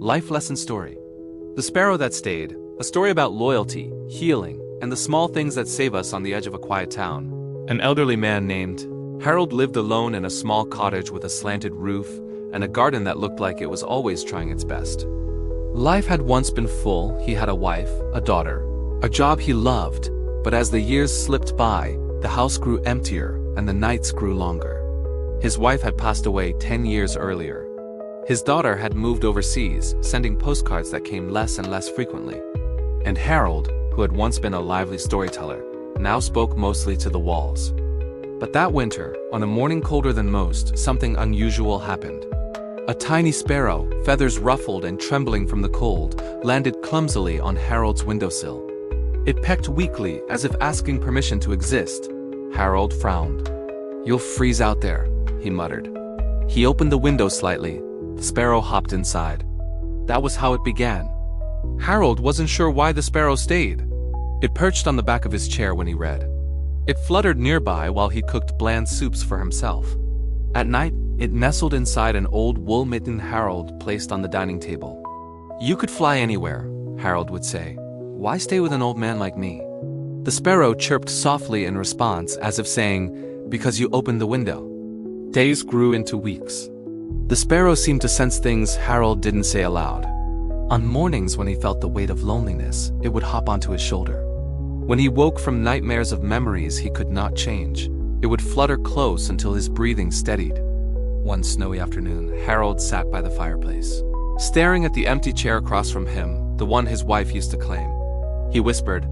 Life Lesson Story. The Sparrow That Stayed, a story about loyalty, healing, and the small things that save us on the edge of a quiet town. An elderly man named Harold lived alone in a small cottage with a slanted roof and a garden that looked like it was always trying its best. Life had once been full. He had a wife, a daughter, a job he loved, but as the years slipped by, the house grew emptier and the nights grew longer. His wife had passed away 10 years earlier. His daughter had moved overseas, sending postcards that came less and less frequently. And Harold, who had once been a lively storyteller, now spoke mostly to the walls. But that winter, on a morning colder than most, something unusual happened. A tiny sparrow, feathers ruffled and trembling from the cold, landed clumsily on Harold's windowsill. It pecked weakly, as if asking permission to exist. Harold frowned. "You'll freeze out there," he muttered. He opened the window slightly. The sparrow hopped inside. That was how it began. Harold wasn't sure why the sparrow stayed. It perched on the back of his chair when he read. It fluttered nearby while he cooked bland soups for himself. At night, it nestled inside an old wool mitten Harold placed on the dining table. "You could fly anywhere," Harold would say. "Why stay with an old man like me?" The sparrow chirped softly in response, as if saying, "Because you opened the window." Days grew into weeks. The sparrow seemed to sense things Harold didn't say aloud. On mornings when he felt the weight of loneliness, it would hop onto his shoulder. When he woke from nightmares of memories he could not change, it would flutter close until his breathing steadied. One snowy afternoon, Harold sat by the fireplace, staring at the empty chair across from him, the one his wife used to claim. He whispered,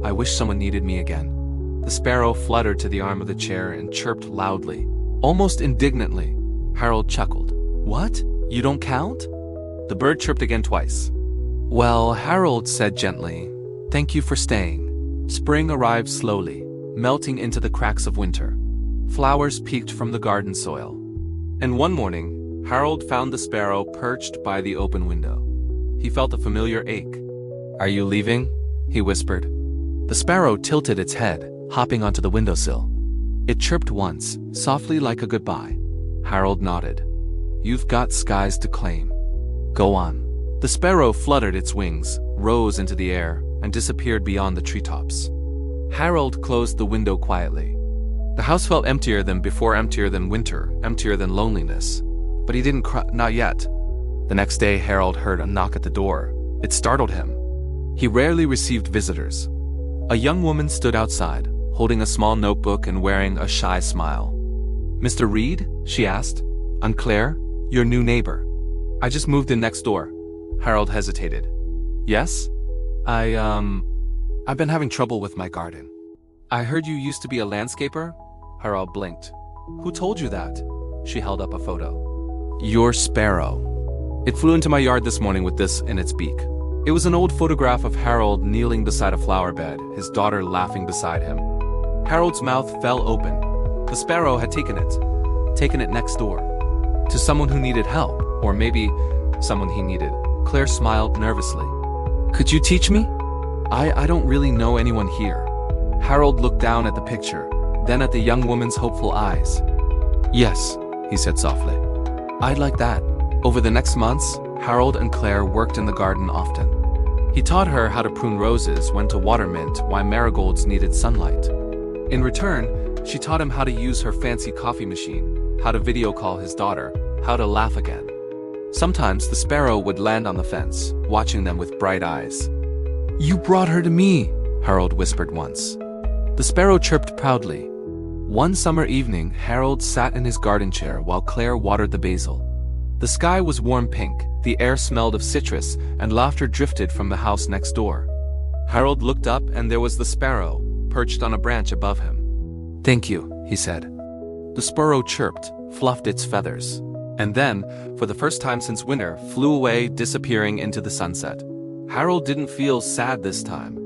"I wish someone needed me again." The sparrow fluttered to the arm of the chair and chirped loudly, almost indignantly. Harold chuckled. "What? You don't count?" The bird chirped again twice. "Well," Harold said gently, "thank you for staying." Spring arrived slowly, melting into the cracks of winter. Flowers peeked from the garden soil. And one morning, Harold found the sparrow perched by the open window. He felt a familiar ache. "Are you leaving?" he whispered. The sparrow tilted its head, hopping onto the windowsill. It chirped once, softly like a goodbye. Harold nodded. "You've got skies to claim. Go on." The sparrow fluttered its wings, rose into the air, and disappeared beyond the treetops. Harold closed the window quietly. The house felt emptier than before, emptier than winter, emptier than loneliness. But he didn't cry, not yet. The next day, Harold heard a knock at the door. It startled him. He rarely received visitors. A young woman stood outside, holding a small notebook and wearing a shy smile. "Mr. Reed?" she asked. "I'm Claire, your new neighbor. I just moved in next door." Harold hesitated. "Yes? I've been having trouble with my garden." "I heard you used to be a landscaper?" Harold blinked. "Who told you that?" She held up a photo. "Your sparrow. It flew into my yard this morning with this in its beak." It was an old photograph of Harold kneeling beside a flower bed, his daughter laughing beside him. Harold's mouth fell open. The sparrow had taken it next door. To someone who needed help, or maybe someone he needed. Claire smiled nervously. "Could you teach me? I don't really know anyone here." Harold looked down at the picture, then at the young woman's hopeful eyes. "Yes," he said softly. "I'd like that." Over the next months, Harold and Claire worked in the garden often. He taught her how to prune roses, when to water mint, why marigolds needed sunlight. In return, she taught him how to use her fancy coffee machine, how to video call his daughter, how to laugh again. Sometimes the sparrow would land on the fence, watching them with bright eyes. "You brought her to me," Harold whispered once. The sparrow chirped proudly. One summer evening, Harold sat in his garden chair while Claire watered the basil. The sky was warm pink, the air smelled of citrus, and laughter drifted from the house next door. Harold looked up and there was the sparrow, perched on a branch above him. "Thank you," he said. The sparrow chirped, fluffed its feathers, and then, for the first time since winter, flew away, disappearing into the sunset. Harold didn't feel sad this time.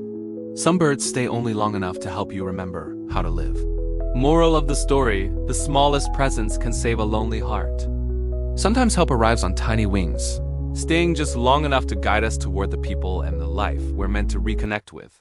Some birds stay only long enough to help you remember how to live. Moral of the story: the smallest presence can save a lonely heart. Sometimes help arrives on tiny wings, staying just long enough to guide us toward the people and the life we're meant to reconnect with.